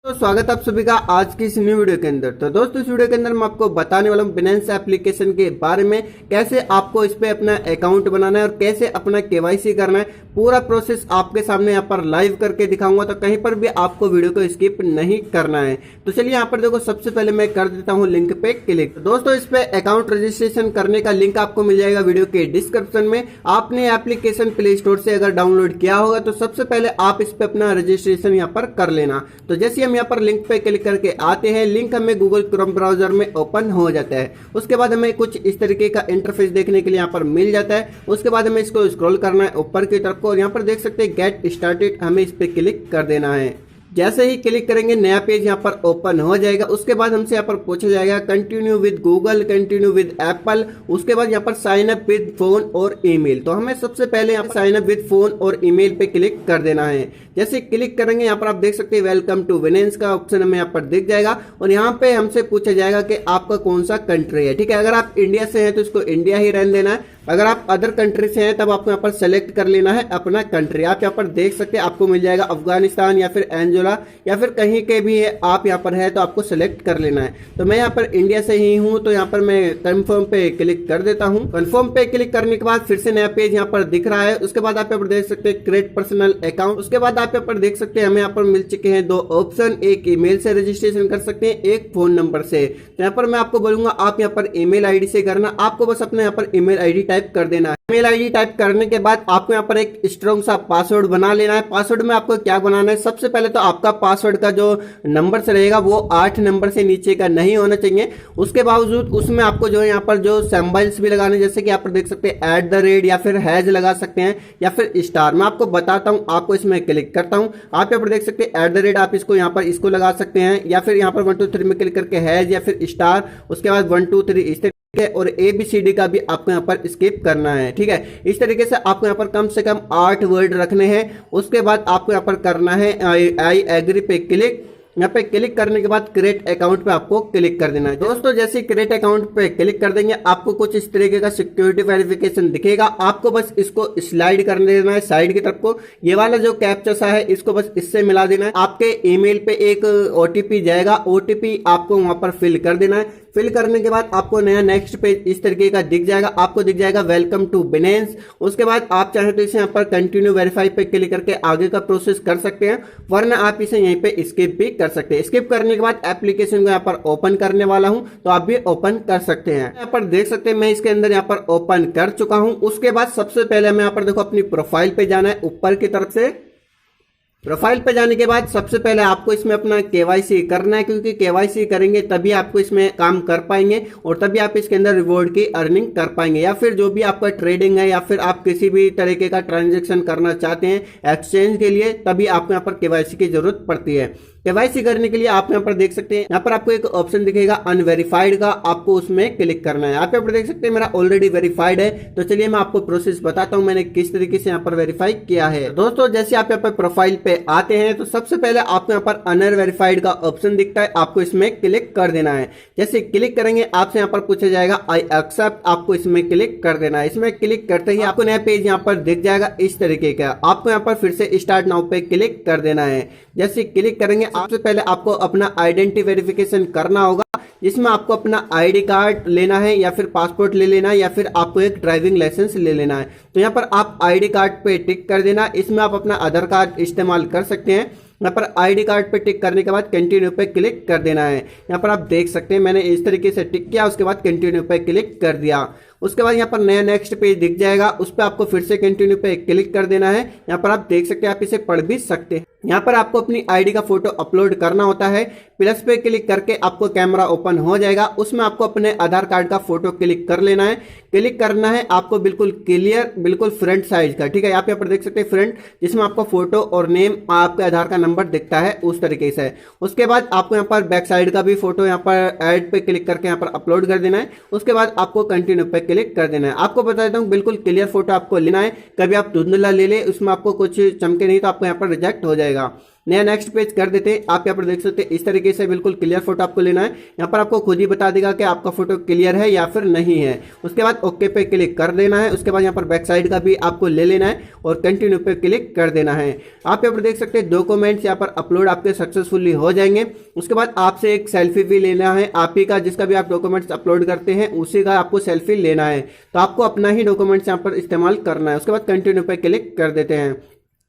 तो स्वागत आप सभी का आज की इस न्यू वीडियो के अंदर। तो दोस्तों इस वीडियो के अंदर मैं आपको बताने वाला हूँ बिनेंस एप्लीकेशन के बारे में, कैसे आपको इस पे अपना अकाउंट बनाना है और कैसे अपना केवाईसी करना है। पूरा प्रोसेस आपके सामने यहाँ पर लाइव करके दिखाऊंगा, तो कहीं पर भी आपको वीडियो को स्किप नहीं करना है। तो चलिए यहाँ पर देखो, सबसे पहले मैं कर देता हूँ लिंक पे क्लिक। तो दोस्तों इस पे अकाउंट रजिस्ट्रेशन करने का लिंक आपको मिल जाएगा वीडियो के डिस्क्रिप्शन में। आपने एप्लीकेशन प्ले स्टोर से अगर डाउनलोड किया होगा तो सबसे पहले आप इस पे अपना रजिस्ट्रेशन यहाँ पर कर लेना। तो जैसे हम यहाँ पर लिंक पे क्लिक करके आते हैं, लिंक हमें गूगल क्रोम ब्राउजर में ओपन हो जाता है। उसके बाद हमें कुछ इस तरीके का इंटरफेस देखने के लिए यहाँ पर मिल जाता है। उसके बाद हमें इसको स्क्रॉल करना है ऊपर की तरफ को, और यहाँ पर देख सकते हैं गेट स्टार्टेड, हमें इस पे क्लिक कर देना है। जैसे ही क्लिक करेंगे नया पेज यहाँ पर ओपन हो जाएगा। उसके बाद हमसे यहाँ पर पूछा जाएगा continue with Google, continue with Apple. उसके बाद यहाँ पर साइन अप विद फोन और ईमेल। तो हमें सबसे पहले यहाँ पर साइन अप विद फोन और ईमेल पे क्लिक कर देना है। जैसे क्लिक करेंगे यहाँ पर आप देख सकते हैं वेलकम टू बिनेंस का ऑप्शन हमें यहाँ पर दिख जाएगा, और यहाँ पे हमसे पूछा जाएगा कि आपका कौन सा कंट्री है। ठीक है, अगर आप इंडिया से हैं तो इसको इंडिया ही रहने देना है। अगर आप अदर कंट्री से हैं तब आपको यहाँ पर सेलेक्ट कर लेना है अपना कंट्री। आप यहाँ पर देख सकते हैं आपको मिल जाएगा अफगानिस्तान या फिर एंजोला या फिर कहीं के भी है, आप यहाँ पर है तो आपको सेलेक्ट कर लेना है। तो मैं यहाँ पर इंडिया से ही हूँ, तो यहाँ पर मैं कंफर्म पे क्लिक कर देता हूँ। कंफर्म पे क्लिक करने के बाद फिर से नया पेज यहाँ पर दिख रहा है। उसके बाद आप यहाँ पर देख सकते हैं क्रिएट पर्सनल अकाउंट। उसके बाद आप यहाँ पर देख सकते हैं हमें यहाँ पर मिल चुके हैं दो ऑप्शन, एक ईमेल से रजिस्ट्रेशन कर सकते हैं, एक फोन नंबर से। तो यहाँ पर मैं आपको बोलूंगा आप यहाँ पर ईमेल आईडी से करना। आपको बस अपने यहाँ पर ईमेल आईडी टाइप कर देना है। ईमेल आईडी टाइप करने के बाद आपको यहाँ पर एक स्ट्रॉन्ग सा पासवर्ड बना लेना है। पासवर्ड में आपको क्या बनाना है, सबसे पहले तो आपका पासवर्ड का जो नंबर से रहेगा वो 8 नंबर से नीचे का नहीं होना चाहिए। उसके बावजूद उसमें आपको जो है यहाँ पर जो सिंबल्स भी लगाने, जैसे कि आप देख सकते हैं @ या फिर हैज लगा सकते हैं या फिर स्टार। मैं आपको बताता हूँ, आपको इसमें क्लिक करता हूँ। आप यहाँ पर देख सकते हैं @ आप इसको यहाँ पर इसको लगा सकते हैं, या फिर यहाँ पर 1 2 3 में क्लिक करके हैज या फिर स्टार, उसके बाद 1 2 3 इस है, और ABCD का भी आपको यहाँ पर स्किप करना है। ठीक है, इस तरीके से आपको यहाँ पर कम से कम 8 वर्ड रखने हैं। उसके बाद आपको यहाँ पर करना है आई एग्री पे क्लिक। यहाँ पे क्लिक करने के बाद क्रिएट अकाउंट पे आपको क्लिक कर देना है। दोस्तों जैसे क्रिएट अकाउंट पे क्लिक कर देंगे आपको कुछ इस तरीके का सिक्योरिटी वेरिफिकेशन दिखेगा। आपको बस इसको स्लाइड करने देना है साइड की तरफ को। ये वाला जो कैप्चा सा है इसको बस इससे मिला देना है। आपके ईमेल पे एक OTP जाएगा, OTP आपको वहां पर फिल कर देना है। फिल करने के बाद आपको नया नेक्स्ट पेज इस तरीके का दिख जाएगा। आपको दिख जाएगा वेलकम टू बिनेंस। उसके बाद आप चाहे तो इसे यहाँ पर कंटिन्यू वेरीफाई पे क्लिक करके आगे का प्रोसेस कर सकते हैं, वरना आप इसे यहीं पे स्किप भी कर सकते हैं। स्किप करने के बाद एप्लीकेशन को यहाँ पर ओपन करने वाला हूँ, तो आप भी ओपन कर सकते हैं। यहाँ पर देख सकते हैं मैं इसके अंदर यहाँ पर ओपन कर चुका हूँ। उसके बाद सबसे पहले हमें यहाँ पर देखो अपनी प्रोफाइल पे जाना है ऊपर की तरफ से। प्रोफाइल पे जाने के बाद सबसे पहले आपको इसमें अपना KYC करना है, क्योंकि KYC करेंगे तभी आपको इसमें काम कर पाएंगे और तभी आप इसके अंदर रिवॉर्ड की अर्निंग कर पाएंगे, या फिर जो भी आपका ट्रेडिंग है या फिर आप किसी भी तरीके का ट्रांजेक्शन करना चाहते हैं एक्सचेंज के लिए, तभी आपको यहाँ पर KYC की जरूरत पड़ती है। KYC करने के लिए आप यहाँ पर देख सकते हैं, यहाँ पर आपको एक ऑप्शन दिखेगा अनवेरिफाइड का, आपको उसमें क्लिक करना है। आप यहाँ पर देख सकते हैं मेरा ऑलरेडी वेरीफाइड है। तो चलिए मैं आपको प्रोसेस बताता हूँ मैंने किस तरीके से यहाँ पर वेरीफाई किया है। दोस्तों जैसे आप यहाँ पर प्रोफाइल पे आते हैं तो सबसे पहले आपको यहाँ पर अनवेरिफाइड का ऑप्शन दिखता है, आपको इसमें क्लिक कर देना है। जैसे क्लिक करेंगे आपसे यहाँ पर पूछा जाएगा आई एक्सेप्ट, आपको इसमें क्लिक कर देना है। इसमें क्लिक करते ही आपको नया पेज यहाँ पर दिख जाएगा इस तरीके का। आपको यहाँ पर फिर से स्टार्ट नाउ पे क्लिक कर देना है। जैसे क्लिक करेंगे सबसे पहले आपको अपना आइडेंटिटी वेरिफिकेशन करना होगा, जिसमें आपको अपना ID कार्ड लेना है या फिर पासपोर्ट ले लेना है या फिर आपको एक ड्राइविंग लाइसेंस ले लेना है। तो यहाँ पर आप ID कार्ड पे टिक कर देना। इसमें आप अपना आधार कार्ड इस्तेमाल कर सकते हैं। यहाँ पर ID कार्ड पे टिक करने के बाद कंटिन्यू पे क्लिक कर देना है। यहाँ पर आप देख सकते हैं मैंने इस तरीके से टिक किया, उसके बाद कंटिन्यू पे क्लिक कर दिया। उसके बाद यहाँ पर नया नेक्स्ट पेज दिख जाएगा, उस पर आपको फिर से कंटिन्यू पे क्लिक कर देना है। यहाँ पर आप देख सकते हैं, आप इसे पढ़ भी सकते हैं। यहाँ पर आपको अपनी ID का फोटो अपलोड करना होता है। प्लस पे क्लिक करके आपको कैमरा ओपन हो जाएगा, उसमें आपको अपने आधार कार्ड का फोटो क्लिक कर लेना है। क्लिक करना है आपको बिल्कुल क्लियर, बिल्कुल फ्रंट साइज का। ठीक है, आप यहाँ पर देख सकते हैं फ्रंट, जिसमें आपको फोटो और नेम, आपके आधार का नंबर दिखता है उस तरीके से। उसके बाद आपको यहाँ पर बैक साइड का भी फोटो यहाँ पर ऐड पे क्लिक करके यहाँ पर अपलोड कर देना है। उसके बाद आपको कंटिन्यू पे क्लिक कर देना है। आपको बता देता हूँ बिल्कुल क्लियर फोटो आपको लेना है, कभी आप धुंधला ले ले उसमें आपको कुछ चमके नहीं तो आपको यहाँ पर रिजेक्ट हो जाएगा। नया नेक्स्ट पेज कर देते हैं। आप यहाँ पर देख सकते हैं इस तरीके से बिल्कुल क्लियर फोटो आपको लेना है। यहाँ पर आपको खुद ही बता देगा कि आपका फोटो क्लियर है या फिर नहीं है। उसके बाद ओके पे क्लिक कर देना है। उसके बाद यहाँ पर बैक साइड का भी आपको ले लेना है और कंटिन्यू पे क्लिक कर देना है। आप यहाँ पर देख सकते हैं डॉक्यूमेंट्स यहाँ पर अपलोड आपके सक्सेसफुली हो जाएंगे। उसके बाद आपसे एक सेल्फी भी लेना है आप ही का, जिसका भी आप डॉक्यूमेंट्स अपलोड करते हैं उसी का आपको सेल्फी लेना है। तो आपको अपना ही डॉक्यूमेंट्स यहाँ पर इस्तेमाल करना है। उसके बाद कंटिन्यू पे क्लिक कर देते हैं।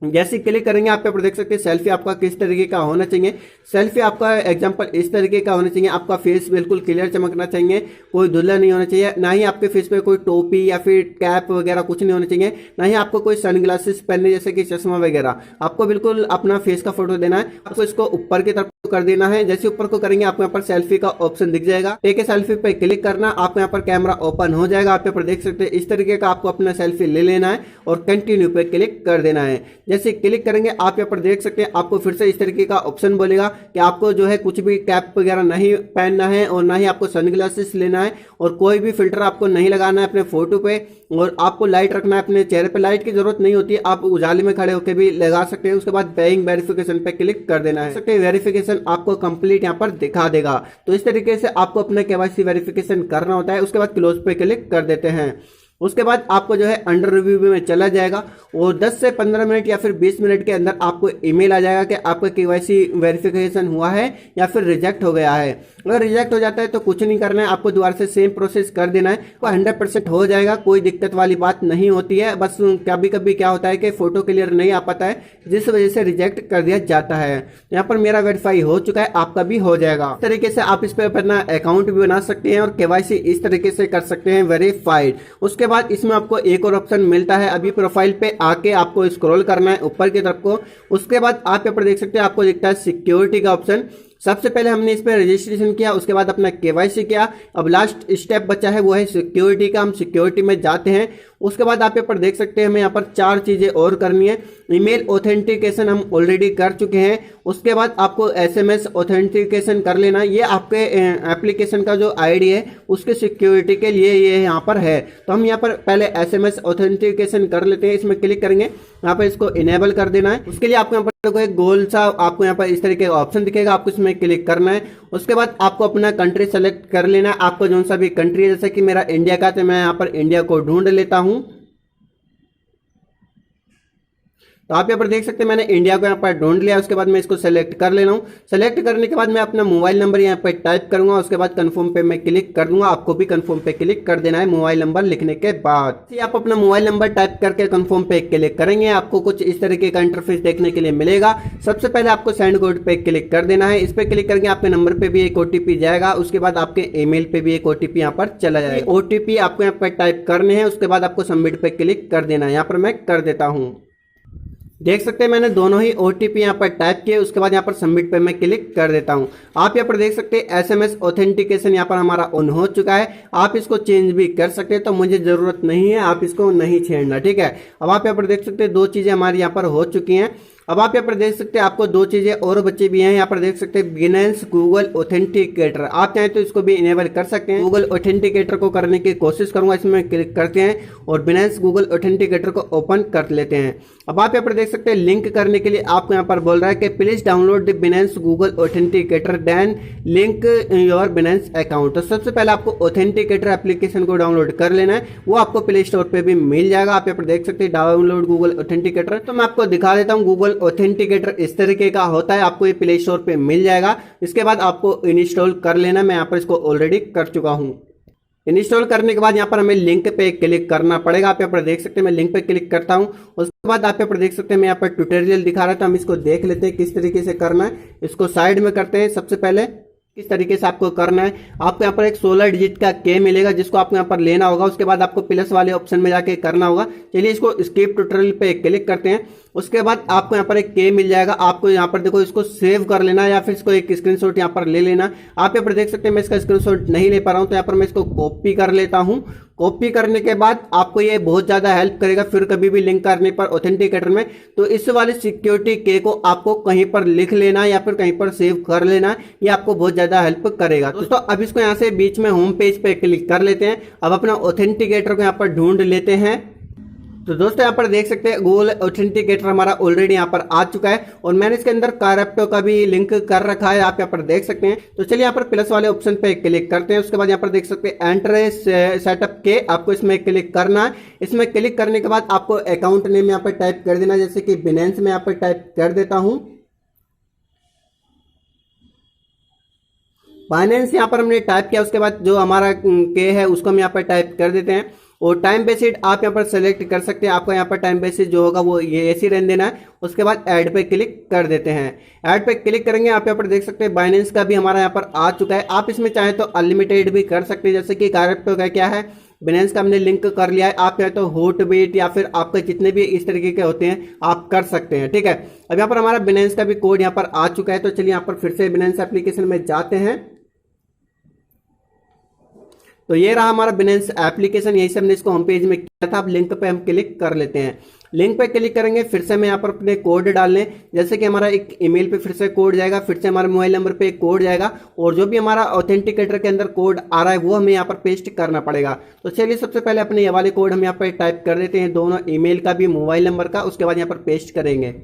जैसे क्लिक करेंगे आप यहाँ पर देख सकते हैं सेल्फी आपका किस तरीके का होना चाहिए। सेल्फी आपका एग्जांपल इस तरीके का होना चाहिए। आपका फेस बिल्कुल क्लियर चमकना चाहिए, कोई धुंधला नहीं होना चाहिए, ना ही आपके फेस पे कोई टोपी या फिर कैप वगैरह कुछ नहीं होना चाहिए, ना ही आपको कोई सनग्लासेस पहनने जैसे कि चश्मा वगैरह। आपको बिल्कुल अपना फेस का फोटो देना है। आपको इसको ऊपर की तरफ कर देना है। जैसे ऊपर को करेंगे आपको यहाँ पर सेल्फी का ऑप्शन दिख जाएगा। टेक ए सेल्फी पे क्लिक करना, आपको यहाँ पर कैमरा ओपन हो जाएगा। आप यहाँ पर देख सकते हैं इस तरीके का आपको अपना सेल्फी ले लेना है और कंटिन्यू पे क्लिक कर देना है। जैसे क्लिक करेंगे आप यहाँ पर देख सकते हैं आपको फिर से इस तरीके का ऑप्शन बोलेगा कि आपको जो है कुछ भी कैप वगैरह नहीं पहनना है और ना ही आपको सनग्लासेस लेना है और कोई भी फिल्टर आपको नहीं लगाना है अपने फोटो पे, और आपको लाइट रखना है अपने चेहरे पे। लाइट की जरूरत नहीं होती है, आप उजाले में खड़े होकर भी लगा सकते हैं। उसके बाद पेइंग वेरिफिकेशन पे क्लिक कर देना है। वेरिफिकेशन आपको कंप्लीट यहाँ पर दिखा देगा। तो इस तरीके से आपको अपने केवाईसी वेरिफिकेशन करना होता है। उसके बाद क्लोज पे क्लिक कर देते हैं। उसके बाद आपको जो है अंडर रिव्यू में चला जाएगा और 10 से 15 मिनट या फिर 20 मिनट के अंदर आपको ईमेल आ जाएगा कि आपका केवाईसी वेरिफिकेशन हुआ है या फिर रिजेक्ट हो गया है। अगर रिजेक्ट हो जाता है तो कुछ नहीं करना है, आपको दोबारा से सेम प्रोसेस कर देना है। तो 100% हो जाएगा, कोई दिक्कत वाली बात नहीं होती है। बस कभी कभी क्या होता है कि फोटो क्लियर नहीं आ पाता है, जिस वजह से रिजेक्ट कर दिया जाता है। यहाँ पर मेरा वेरीफाई हो चुका है, आपका भी हो जाएगा। इस तरीके से आप इस पर अपना अकाउंट भी बना सकते हैं और केवाईसी इस तरीके से कर सकते हैं वेरीफाइड। उसके बाद इसमें आपको एक और ऑप्शन मिलता है। अभी प्रोफाइल पे आके आपको स्क्रॉल करना है ऊपर की तरफ को। उसके बाद आप यहाँ पर देख सकते हैं आपको दिखता है सिक्योरिटी का ऑप्शन। सबसे पहले हमने इस पर रजिस्ट्रेशन किया, उसके बाद अपना केवाईसी किया। अब लास्ट स्टेप बचा है वो है सिक्योरिटी का। हम सिक्योरिटी में जाते हैं। उसके बाद आप यहाँ पर देख सकते हैं हमें यहाँ पर 4 चीजें और करनी है। ईमेल ऑथेंटिकेशन हम ऑलरेडी कर चुके हैं। उसके बाद आपको एसएमएस ऑथेंटिकेशन कर लेना। ये आपके एप्लीकेशन का जो आईडी है उसके सिक्योरिटी के लिए ये यहाँ पर है। तो हम यहाँ पर पहले एसएमएस ऑथेंटिकेशन कर लेते हैं। इसमें क्लिक करेंगे, यहाँ पर इसको इनेबल कर देना है। उसके लिए आपको यहाँ पर एक गोल सा आपको यहाँ पर इस तरीके का ऑप्शन दिखेगा, आपको इसमें क्लिक करना है। उसके बाद आपको अपना कंट्री सेलेक्ट कर लेना है। आपको जो सा भी कंट्री है, जैसे कि मेरा इंडिया का, तो मैं यहाँ पर इंडिया को ढूंढ लेता हूँ। तो आप यहाँ पर देख सकते हैं मैंने इंडिया को यहाँ पर ढूंढ लिया। उसके बाद मैं इसको सेलेक्ट कर लेना हूँ। सेलेक्ट करने के बाद मैं अपना मोबाइल नंबर यहाँ पर टाइप करूंगा। उसके बाद कंफर्म पे मैं क्लिक कर दूंगा। आपको भी कंफर्म पे क्लिक कर देना है मोबाइल नंबर लिखने के बाद। आप अपना मोबाइल नंबर टाइप करके कंफर्म पे क्लिक करेंगे, आपको कुछ इस तरीके का इंटरफेस देखने के लिए मिलेगा। सबसे पहले आपको सेंड कोड पे क्लिक कर देना है। इस पे क्लिक करके आपके नंबर पे भी एक ओटीपी जाएगा। उसके बाद आपके ईमेल पे भी एक ओटीपी यहाँ पर चला जाएगा। ओटीपी आपको यहाँ पर टाइप करने हैं। उसके बाद आपको सबमिट पे क्लिक कर देना है। यहाँ पर मैं कर देता हूँ। देख सकते हैं मैंने दोनों ही ओटीपी यहाँ पर टाइप किए। उसके बाद यहाँ पर सबमिट पे मैं क्लिक कर देता हूँ। आप यहाँ पर देख सकते हैं एसएमएस ऑथेंटिकेशन यहाँ पर हमारा ऑन हो चुका है। आप इसको चेंज भी कर सकते हैं, तो मुझे जरूरत नहीं है, आप इसको नहीं छेड़ना, ठीक है। अब आप यहाँ पर देख सकते हैं 2 चीजें हमारी यहाँ पर हो चुकी हैं। अब आप यहाँ पर देख सकते हैं आपको 2 चीजें और बची भी हैं। यहाँ पर देख सकते हैं बिनेंस गूगल ऑथेंटिकेटर, आप चाहें तो इसको भी इनेबल कर सकते हैं। गूगल ऑथेंटिकेटर को करने की कोशिश करूंगा। इसमें क्लिक करते हैं और बिनेंस गूगल ऑथेंटिकेटर को ओपन कर लेते हैं। अब आप यहाँ पर देख सकते हैं लिंक करने के लिए आपको यहाँ पर बोल रहा है कि please download the Binance Google authenticator then link your Binance account. तो सबसे पहले आपको ऑथेंटिकेटर एप्लीकेशन को डाउनलोड कर लेना है। वो आपको प्ले स्टोर पे भी मिल जाएगा। आप यहाँ पर देख सकते हैं डाउनलोड गूगल ऑथेंटिकेटर। तो मैं आपको दिखा देता हूँ। गूगल ऑथेंटिकेटर इस तरीके का होता है, आपको ये प्ले स्टोर पे मिल जाएगा। इसके बाद आपको इंस्टॉल कर लेना। मैं यहाँ पर इसको ऑलरेडी कर चुका हूँ। इंस्टॉल करने के बाद यहाँ पर हमें लिंक पे क्लिक करना पड़ेगा। आप यहाँ पर देख सकते हैं मैं लिंक पे क्लिक करता हूँ। उसके बाद आप यहाँ पर देख सकते हैं मैं यहाँ पर ट्यूटोरियल दिखा रहा था, हम इसको देख लेते हैं किस तरीके से करना है। इसको साइड में करते हैं। सबसे पहले किस तरीके से आपको करना है, आपको यहाँ पर एक 16 डिजिट का के मिलेगा जिसको आपको यहाँ पर लेना होगा। उसके बाद आपको प्लस वाले ऑप्शन में जाके करना होगा। चलिए इसको स्किप ट्यूटोरियल पे क्लिक करते हैं। उसके बाद आपको यहाँ पर एक के मिल जाएगा। आपको यहाँ पर देखो इसको सेव कर लेना या फिर इसको एक स्क्रीनशॉट यहाँ पर ले लेना। आप यहाँ पर देख सकते हैं मैं इसका स्क्रीनशॉट नहीं ले पा रहा हूँ, तो यहाँ पर मैं इसको कॉपी कर लेता हूँ। कॉपी करने के बाद आपको ये बहुत ज्यादा हेल्प करेगा फिर कभी भी लिंक करने पर ऑथेंटिकेटर में। तो इस वाले सिक्योरिटी के को आपको कहीं पर लिख लेना या फिर कहीं पर सेव कर लेना, ये आपको बहुत ज्यादा हेल्प करेगा। दोस्तों अब इसको यहाँ से बीच में होम पेज पे क्लिक कर लेते हैं। अब अपना ऑथेंटिकेटर को यहाँ पर ढूंढ लेते हैं। तो दोस्तों यहाँ पर देख सकते हैं गूगल ऑथेंटिकेटर हमारा ऑलरेडी यहाँ पर आ चुका है और मैंने इसके अंदर क्रिप्टो का भी लिंक कर रखा है, आप यहाँ पर देख सकते हैं। तो चलिए यहाँ पर प्लस वाले ऑप्शन पे क्लिक करते हैं। उसके बाद यहाँ पर देख सकते हैं एंटर सेटअप के, आपको इसमें क्लिक करना है। इसमें क्लिक करने के बाद आपको अकाउंट नेम यहाँ पर टाइप कर देना, जैसे कि बिनेंस में यहाँ पर टाइप कर देता हूँ। बाइनेंस यहाँ पर हमने टाइप किया, उसके बाद जो हमारा के है उसको हम यहाँ पर टाइप कर देते हैं और टाइम बेसिड आप यहाँ पर सेलेक्ट कर सकते हैं। आपका यहाँ पर टाइम बेसिड जो होगा वो ये ऐसे रहने देना है। उसके बाद ऐड पे क्लिक कर देते हैं। ऐड पे क्लिक करेंगे, आप यहाँ पर देख सकते हैं बाइनेंस का भी हमारा यहाँ पर आ चुका है। आप इसमें चाहे तो अनलिमिटेड भी कर सकते हैं, जैसे कि क्रिप्टो का क्या है, बिनेंस का हमने लिंक कर लिया है। आप चाहे तो हॉटबीट या फिर आपके जितने भी इस तरीके के होते हैं आप कर सकते हैं, ठीक है। अब यहाँ पर हमारा बिनेंस का भी कोड यहाँ पर आ चुका है। तो चलिए यहाँ पर फिर से बिनेंस एप्लीकेशन में जाते हैं। तो ये रहा हमारा बिनेंस एप्लीकेशन, यही से हमने इसको होम पेज में किया था। अब लिंक पे हम क्लिक कर लेते हैं। लिंक पे क्लिक करेंगे, फिर से हमें यहाँ पर अपने कोड डालने, जैसे कि हमारा एक ईमेल पे फिर से कोड जाएगा, फिर से हमारे मोबाइल नंबर पे एक कोड जाएगा और जो भी हमारा ऑथेंटिकेटर के अंदर कोड आ रहा है वो हमें यहाँ पर पेस्ट करना पड़ेगा। तो चलिए सबसे पहले अपने ये वाले कोड हम यहाँ पर टाइप कर देते हैं, दोनों ईमेल का भी मोबाइल नंबर का, उसके बाद यहाँ पर पेस्ट करेंगे।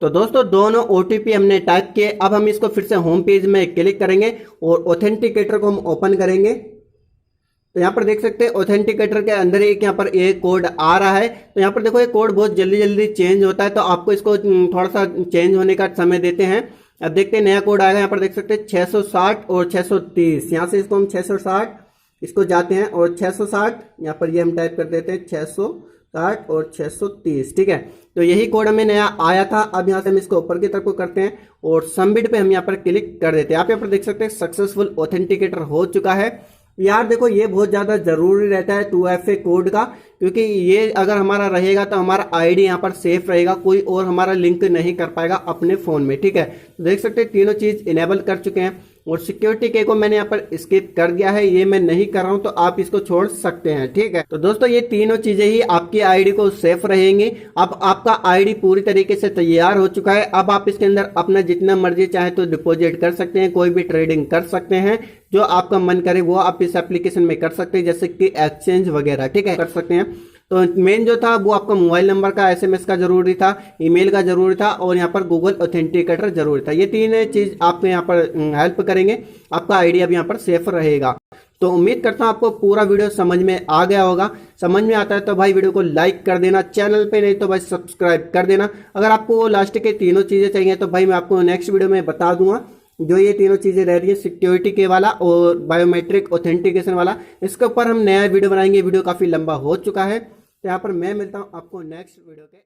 तो दोस्तों दोनों OTP हमने टाइप किए। अब हम इसको फिर से होम पेज में क्लिक करेंगे और ऑथेंटिकेटर को हम ओपन करेंगे। तो यहाँ पर देख सकते हैं ऑथेंटिकेटर के अंदर एक यहाँ पर एक कोड आ रहा है। तो यहाँ पर देखो ये कोड बहुत जल्दी जल्दी चेंज होता है, तो आपको इसको थोड़ा सा चेंज होने का समय देते हैं। अब देखते हैं नया कोड आएगा। यहाँ पर देख सकते हैं 660 और 630, यहाँ से इसको हम 660 इसको जाते हैं और 660 यहाँ पर ये हम टाइप कर देते हैं 660 और 630, ठीक है। तो यही कोड हमें नया आया था। अब यहाँ से हम इसको ऊपर की तरफ को करते हैं और सबमिट पे हम यहाँ पर क्लिक कर देते हैं। आप यहाँ पर देख सकते हैं सक्सेसफुल ऑथेंटिकेटर हो चुका है। यार देखो ये बहुत ज़्यादा ज़रूरी रहता है 2FA कोड का, क्योंकि ये अगर हमारा रहेगा तो हमारा आईडी यहाँ पर सेफ रहेगा, कोई और हमारा लिंक नहीं कर पाएगा अपने फ़ोन में, ठीक है। तो देख सकते हैं तीनों चीज़ इनेबल कर चुके हैं और सिक्योरिटी के को मैंने यहाँ पर स्किप कर दिया है, ये मैं नहीं कर रहा हूँ, तो आप इसको छोड़ सकते हैं, ठीक है। तो दोस्तों ये तीनों चीजें ही आपकी आईडी को सेफ रहेंगी। अब आपका आईडी पूरी तरीके से तैयार हो चुका है। अब आप इसके अंदर अपना जितना मर्जी चाहे तो डिपॉजिट कर सकते हैं, कोई भी ट्रेडिंग कर सकते हैं, जो आपका मन करे वो आप इस एप्लीकेशन में कर सकते हैं, जैसे कि एक्सचेंज वगैरह, ठीक है, कर सकते हैं। तो मेन जो था वो आपका मोबाइल नंबर का SMS का जरूरी था, ईमेल का जरूरी था और यहाँ पर गूगल ऑथेंटिकेटर जरूरी था। ये तीन चीज आपको यहाँ पर हेल्प करेंगे, आपका आईडी अब यहाँ पर सेफ रहेगा। तो उम्मीद करता हूँ आपको पूरा वीडियो समझ में आ गया होगा। समझ में आता है तो भाई वीडियो को लाइक कर देना, चैनल पे नहीं तो भाई सब्सक्राइब कर देना। अगर आपको लास्ट के तीनों चीजें चाहिए तो भाई मैं आपको नेक्स्ट वीडियो में बता दूंगा। जो ये तीनों चीजें रह रही है, सिक्योरिटी के वाला और बायोमेट्रिक ऑथेंटिकेशन वाला, इसके ऊपर हम नया वीडियो बनाएंगे। वीडियो काफी लंबा हो चुका है, तो यहाँ पर मैं मिलता हूँ आपको नेक्स्ट वीडियो के